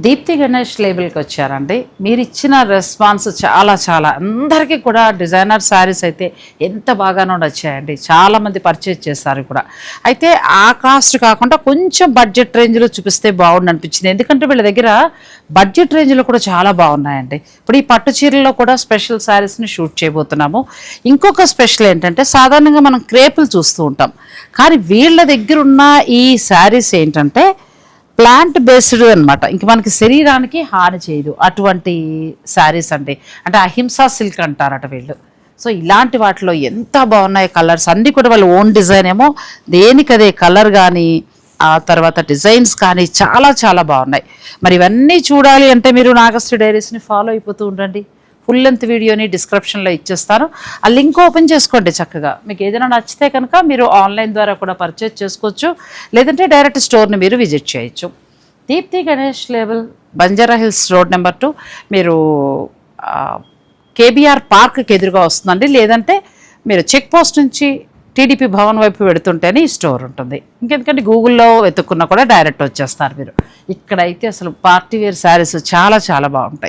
దీప్తి గణేష్ లేబుల్కి వచ్చారండి. మీరు ఇచ్చిన రెస్పాన్స్ చాలా అందరికీ కూడా డిజైనర్ శారీస్ అయితే ఎంత బాగానో నచ్చాయండి. చాలామంది పర్చేజ్ చేస్తారు కూడా. అయితే ఆ కాస్ట్ కాకుండా కొంచెం బడ్జెట్ రేంజ్లో చూపిస్తే బాగుండు అనిపించింది. ఎందుకంటే వీళ్ళ దగ్గర బడ్జెట్ రేంజ్లో కూడా చాలా బాగున్నాయండి. ఇప్పుడు ఈ పట్టు చీరల్లో కూడా స్పెషల్ శారీస్ని షూట్ చేయబోతున్నాము. ఇంకొక స్పెషల్ ఏంటంటే సాధారణంగా మనం క్రేపులు చూస్తూ ఉంటాం, కానీ వీళ్ళ దగ్గర ఉన్న ఈ శారీస్ ఏంటంటే ప్లాంట్ బేస్డ్ అనమాట. ఇంక మనకి శరీరానికి హాని చేయదు అటువంటి శారీస్ అండి. అంటే అహింసా సిల్క్ అంటారట వీళ్ళు. సో ఇలాంటి వాటిలో ఎంత బాగున్నాయి కలర్స్ అన్నీ కూడా వాళ్ళ ఓన్ డిజైన్ ఏమో, దేనికదే కలర్ కానీ ఆ తర్వాత డిజైన్స్ కానీ చాలా బాగున్నాయి. మరి ఇవన్నీ చూడాలి అంటే మీరు నాగశ్రీ డైరీస్ని ఫాలో అయిపోతూ ఉండండి. ఫుల్ లెంత్ వీడియోని డిస్క్రిప్షన్లో ఇచ్చేస్తాను. ఆ లింక్ ఓపెన్ చేసుకోండి చక్కగా. మీకు ఏదైనా నచ్చితే కనుక మీరు ఆన్లైన్ ద్వారా కూడా పర్చేజ్ చేసుకోవచ్చు, లేదంటే డైరెక్ట్ స్టోర్ని మీరు విజిట్ చేయొచ్చు. Deepthi Ganesh label, Banjara Hills road number 2, మీరు కేబీఆర్ పార్క్కి ఎదురుగా వస్తుందండి. లేదంటే మీరు చెక్ పోస్ట్ నుంచి టీడీపీ భవన్ వైపు వెళుతుంటేనే ఈ స్టోర్ ఉంటుంది. ఇంకెందుకంటే గూగుల్లో వెతుక్కున్నా కూడా డైరెక్ట్ వచ్చేస్తారు మీరు. ఇక్కడైతే అసలు పార్టీ వేర్ శారీస్ చాలా బాగుంటాయి.